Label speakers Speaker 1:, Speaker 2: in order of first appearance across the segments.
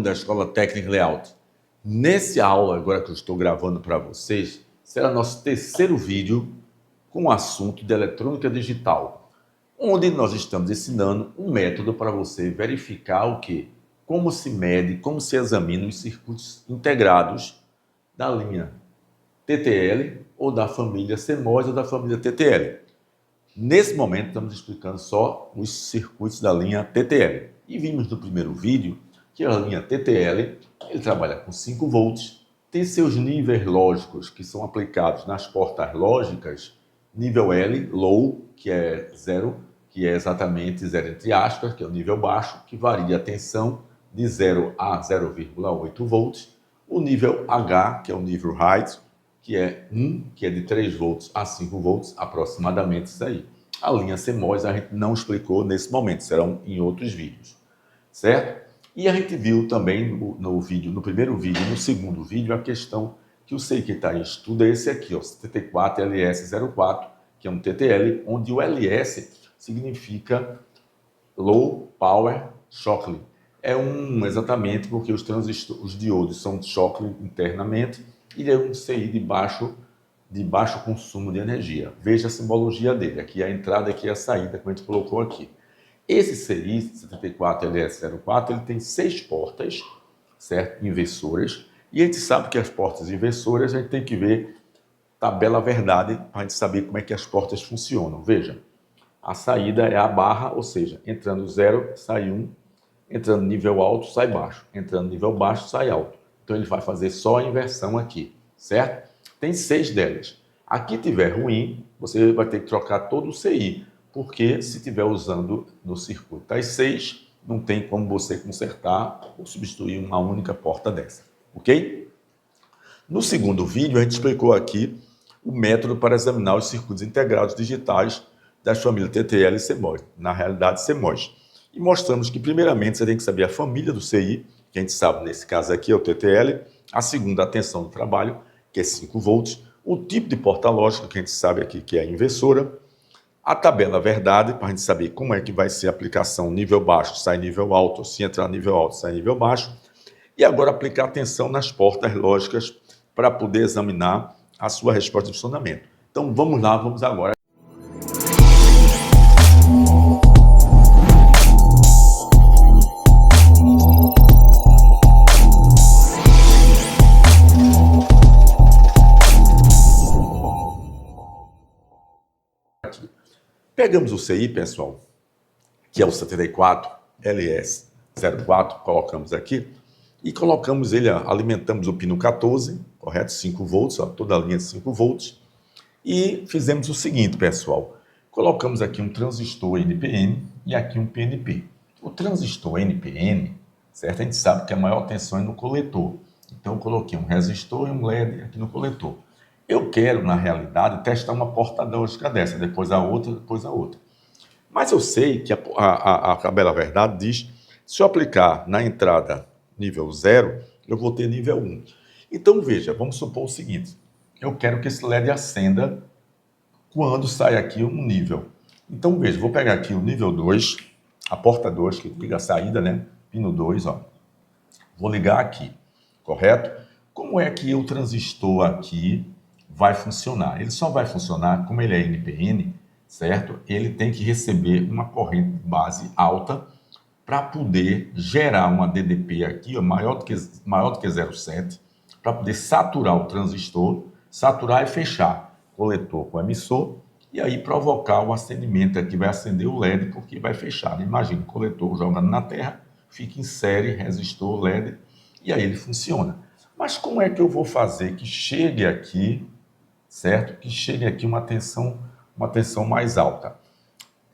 Speaker 1: Da Escola Técnica Layout. Nesse aula agora que eu estou gravando para vocês, será nosso terceiro vídeo com o assunto de eletrônica digital, onde nós estamos ensinando um método para você verificar o que? Como se mede, como se examina os circuitos integrados da linha TTL ou da família CMOS ou da família TTL. Nesse momento estamos explicando só os circuitos da linha TTL. E vimos no primeiro vídeo que a linha TTL, ele trabalha com 5 volts, tem seus níveis lógicos que são aplicados nas portas lógicas, nível L, low, que é 0, que é exatamente 0 entre aspas, que é o nível baixo, que varia a tensão de 0 a 0,8 volts, o nível H, que é o nível high, que é 1, que é de 3 volts a 5 volts, aproximadamente isso aí. A linha CMOS a gente não explicou nesse momento, serão em outros vídeos, certo? E a gente viu também no primeiro vídeo e no segundo vídeo a questão que o CI que está em estudo é esse aqui, ó, 74LS04, que é um TTL, onde o LS significa Low Power Shockley. É exatamente porque os diodos são Shockley internamente e é um CI de baixo consumo de energia. Veja a simbologia dele, aqui é a entrada, aqui é a saída, como a gente colocou aqui. Esse CI 74LS04, ele tem 6 portas, certo? Inversoras. E a gente sabe que as portas inversoras, a gente tem que ver tabela verdade para a gente saber como é que as portas funcionam. Veja, a saída é a barra, ou seja, entrando 0, sai 1, entrando nível alto, sai baixo, entrando nível baixo, sai alto. Então ele vai fazer só a inversão aqui, certo? Tem 6 delas. Aqui tiver ruim, você vai ter que trocar todo o CI, porque se estiver usando no circuito as 6, não tem como você consertar ou substituir uma única porta dessa, ok? No segundo vídeo, a gente explicou aqui o método para examinar os circuitos integrados digitais das famílias TTL e CMOS, na realidade CMOS. E mostramos que, primeiramente, você tem que saber a família do CI, que a gente sabe, nesse caso aqui, é o TTL, a segunda, a tensão do trabalho, que é 5 volts, o tipo de porta lógica, que a gente sabe aqui, que é a inversora, a tabela verdade, para a gente saber como é que vai ser a aplicação nível baixo, sai nível alto, se entrar nível alto, sai nível baixo, e agora aplicar atenção nas portas lógicas para poder examinar a sua resposta de funcionamento. Então vamos lá, vamos agora. Pegamos o CI, pessoal, que é o 74LS04, colocamos aqui, e colocamos ele, alimentamos o pino 14, correto? 5 volts, ó, toda a linha de 5 volts, e fizemos o seguinte, pessoal, colocamos aqui um transistor NPN e aqui um PNP. O transistor NPN, certo? A gente sabe que a maior tensão é no coletor, então eu coloquei um resistor e um LED aqui no coletor. Eu quero, na realidade, testar uma porta lógica dessa, depois a outra, depois a outra. Mas eu sei que a tabela verdade diz, se eu aplicar na entrada nível 0, eu vou ter nível 1. Então, veja, vamos supor o seguinte, eu quero que esse LED acenda quando sai aqui um nível. Então, veja, vou pegar aqui o nível 2, a porta 2, que liga a saída, né? Pino 2, ó. Vou ligar aqui, correto? Como é que o transistor aqui vai funcionar? Ele só vai funcionar, como ele é NPN, certo? Ele tem que receber uma corrente base alta para poder gerar uma DDP aqui, ó, maior do que 0,7, para poder saturar o transistor, saturar e fechar coletor com emissor, e aí provocar o acendimento aqui, vai acender o LED porque vai fechar. Imagina o coletor jogando na terra, fica em série, resistor, LED, e aí ele funciona. Mas como é que eu vou fazer que chegue aqui, certo? Que chegue aqui uma tensão mais alta?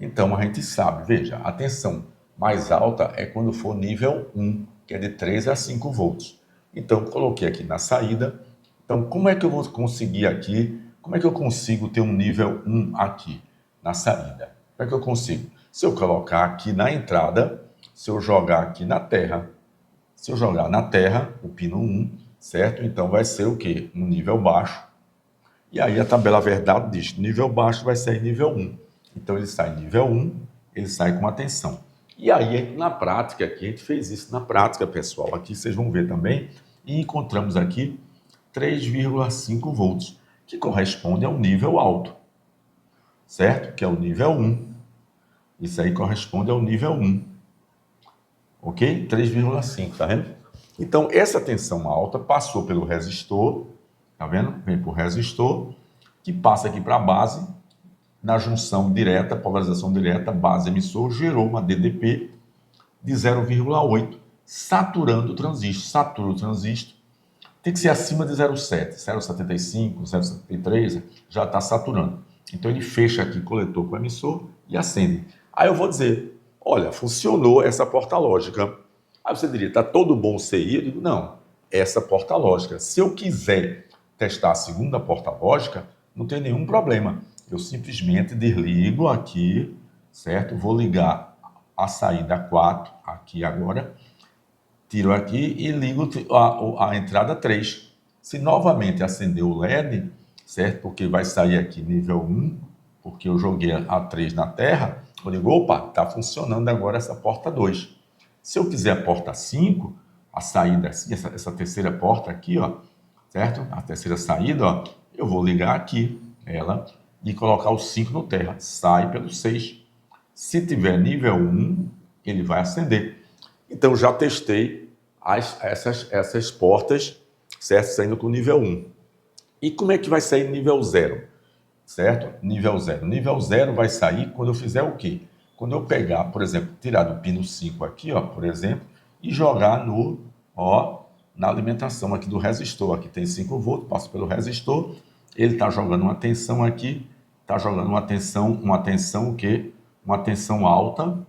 Speaker 1: Então a gente sabe, veja, a tensão mais alta é quando for nível 1, que é de 3 a 5 volts. Então coloquei aqui na saída. Então como é que eu vou conseguir aqui, como é que eu consigo ter um nível 1 aqui na saída? Como é que eu consigo? Se eu colocar aqui na entrada, se eu jogar aqui na terra, se eu jogar na terra, o pino 1, certo? Então vai ser o quê? Um nível baixo. E aí a tabela verdade diz, nível baixo vai sair nível 1. Então ele sai nível 1, ele sai com uma tensão. E aí, na prática, aqui a gente fez isso na prática, pessoal. Aqui vocês vão ver também. E encontramos aqui 3,5 volts, que corresponde ao nível alto, certo? Que é o nível 1. Isso aí corresponde ao nível 1. Ok? 3,5, tá vendo? Então, essa tensão alta passou pelo resistor, tá vendo? Vem para o resistor, que passa aqui para a base, na junção direta, polarização direta, base emissor, gerou uma DDP de 0,8, saturando o transistor. Satura o transistor, tem que ser acima de 0,7, 0,75, 0,73, já está saturando. Então ele fecha aqui coletor com emissor e acende. Aí eu vou dizer, olha, funcionou essa porta lógica. Aí você diria, está todo bom o CI? Eu digo, não, essa porta lógica. Se eu quiser testar a segunda porta lógica, não tem nenhum problema. Eu simplesmente desligo aqui, certo? Vou ligar a saída 4 aqui agora, tiro aqui e ligo a entrada 3. Se novamente acender o LED, certo? Porque vai sair aqui nível 1, porque eu joguei a 3 na terra, eu digo, opa, está funcionando agora essa porta 2. Se eu quiser a porta 5, a saída, essa terceira porta aqui, ó, certo? A terceira saída, ó, eu vou ligar aqui ela e colocar o 5 no terra. Sai pelo 6. Se tiver nível 1, ele vai acender. Então, já testei essas portas, certo? Saindo com nível 1. E como é que vai sair nível 0? Certo? Nível 0. Nível 0 vai sair quando eu fizer o quê? Quando eu pegar, por exemplo, tirar do pino 5 aqui, ó, por exemplo, e jogar na alimentação aqui do resistor. Aqui tem 5 volts, passo pelo resistor, ele está jogando uma tensão aqui, está jogando uma tensão o quê? Uma tensão alta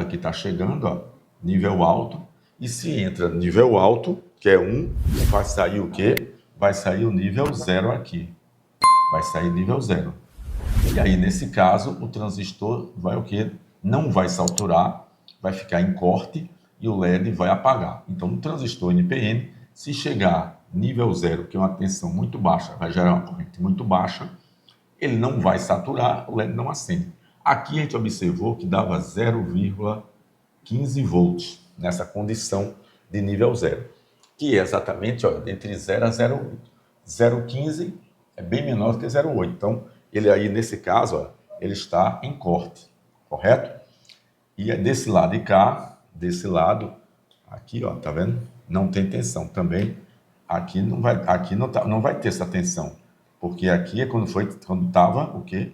Speaker 1: que está chegando, ó, nível alto. E se entra nível alto, que é 1, vai sair o quê? Vai sair o nível 0 aqui. Vai sair nível 0. E aí, nesse caso, o transistor vai o quê? Não vai saturar, vai ficar em corte e o LED vai apagar. Então, no transistor NPN, se chegar nível 0, que é uma tensão muito baixa, vai gerar uma corrente muito baixa, ele não vai saturar, o LED não acende. Aqui a gente observou que dava 0,15 volts nessa condição de nível 0, que é exatamente, olha, entre 0 a 0,8. 0,15 é bem menor do que 0,8. Então, ele aí, nesse caso, ó, ele está em corte, correto? E é desse lado de cá, desse lado, aqui, ó, tá vendo? Não tem tensão também. Aqui não vai ter essa tensão, porque aqui é quando estava o quê?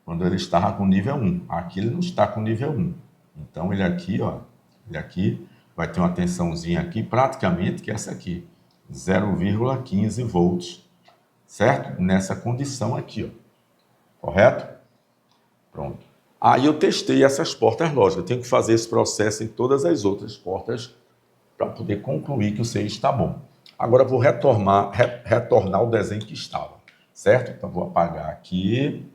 Speaker 1: Quando ele estava com nível 1. Aqui ele não está com nível 1. Então, ele aqui, ó, ele aqui vai ter uma tensãozinha aqui, praticamente, que é essa aqui, 0,15 volts, certo? Nessa condição aqui, ó. Correto? Pronto. Aí eu testei essas portas lógicas. Eu tenho que fazer esse processo em todas as outras portas para poder concluir que o CI está bom. Agora eu vou retornar o desenho que estava, certo? Então vou apagar aqui,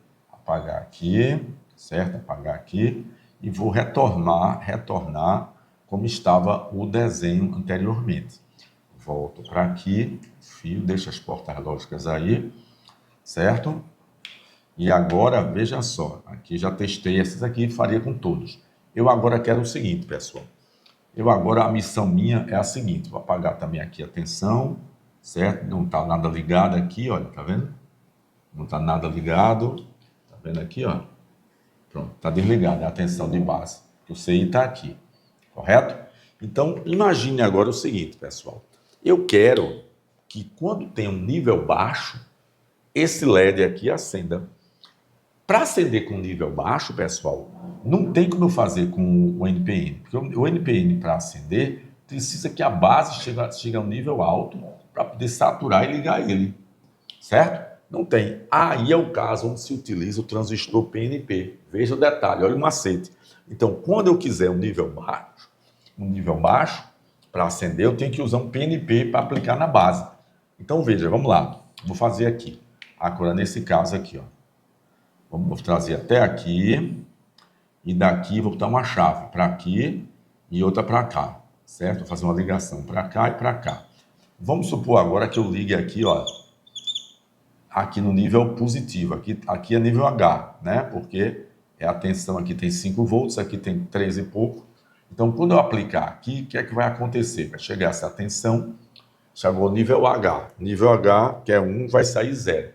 Speaker 1: certo? Apagar aqui e vou retornar como estava o desenho anteriormente. Volto para aqui, fio, deixo as portas lógicas aí, certo? E agora, veja só, aqui já testei essas aqui, faria com todos. Eu agora quero o seguinte, pessoal. A missão minha é a seguinte, vou apagar também aqui a tensão, certo? Não está nada ligado aqui, olha, tá vendo? Não está nada ligado, tá vendo aqui, ó? Pronto, está desligado, é a tensão de base. O CI está aqui, correto? Então, imagine agora o seguinte, pessoal. Eu quero que quando tem um nível baixo, esse LED aqui acenda. Para acender com nível baixo, pessoal, não tem como eu fazer com o NPN. Porque o NPN, para acender, precisa que a base chegue a um nível alto para poder saturar e ligar ele. Certo? Não tem. Aí é o caso onde se utiliza o transistor PNP. Veja o detalhe, olha o macete. Então, quando eu quiser um nível baixo, para acender, eu tenho que usar um PNP para aplicar na base. Então, veja, vamos lá. Vou fazer aqui. Agora, nesse caso aqui, ó. Vou trazer até aqui. E daqui vou botar uma chave para aqui e outra para cá. Certo? Vou fazer uma ligação para cá e para cá. Vamos supor agora que eu ligue aqui, ó. Aqui no nível positivo. Aqui é nível H, né? Porque a tensão aqui tem 5 volts, aqui tem 3 e pouco. Então, quando eu aplicar aqui, o que é que vai acontecer? Vai chegar essa tensão, chegou ao nível H. Nível H, que é 1, vai sair 0.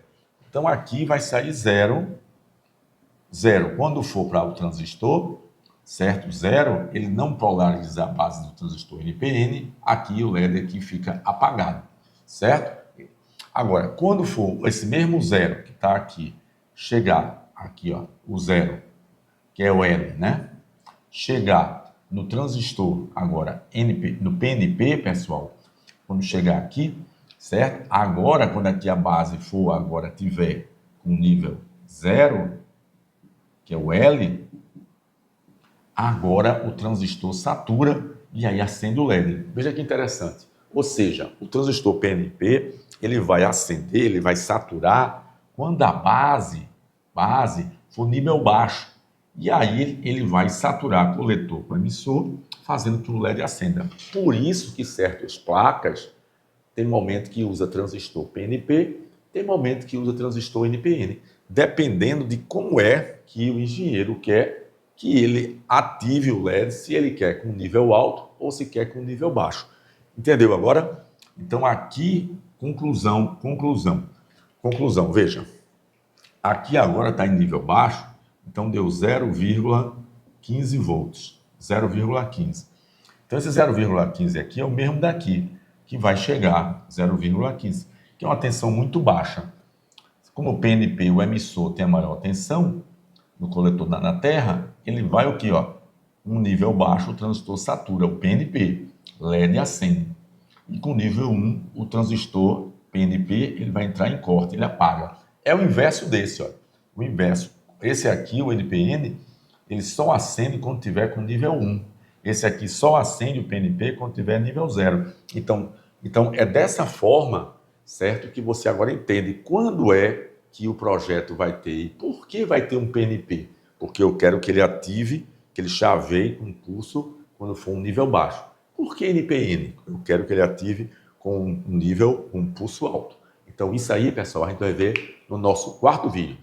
Speaker 1: Então, aqui vai sair 0, 0. Quando for para o transistor, certo? 0, ele não polariza a base do transistor NPN, aqui o LED aqui fica apagado, certo? Agora, quando for esse mesmo 0 que está aqui, chegar aqui, ó, o 0, que é o L, né? Chegar no transistor agora, no PNP, pessoal, quando chegar aqui, certo? Agora, quando aqui a base for, agora tiver com nível 0, que é o L, agora o transistor satura e aí acende o LED. Veja que interessante. Ou seja, o transistor PNP, ele vai acender, ele vai saturar quando a base for nível baixo. E aí ele vai saturar coletor com emissor, fazendo que o LED acenda. Por isso que certas placas tem momento que usa transistor PNP, tem momento que usa transistor NPN, dependendo de como é que o engenheiro quer que ele ative o LED, se ele quer com nível alto ou se quer com nível baixo. Entendeu agora? Então aqui, conclusão, veja. Aqui agora está em nível baixo, então deu 0,15 volts, 0,15. Então esse 0,15 aqui é o mesmo daqui, que vai chegar 0,15, que é uma tensão muito baixa. Como o PNP, o emissor, tem a maior tensão no coletor na Terra, ele vai o quê? Ó? Um nível baixo, o transistor satura, o PNP, LED acende. E com nível 1, o transistor PNP, ele vai entrar em corte, ele apaga. É o inverso desse, ó. O inverso. Esse aqui, o NPN, ele só acende quando tiver com nível 1. Esse aqui só acende o PNP quando tiver nível 0. Então é dessa forma, certo, que você agora entende quando é que o projeto vai ter e por que vai ter um PNP. Porque eu quero que ele ative, que ele chaveie com pulso quando for um nível baixo. Por que NPN? Eu quero que ele ative com um nível, um pulso alto. Então isso aí, pessoal, a gente vai ver no nosso quarto vídeo.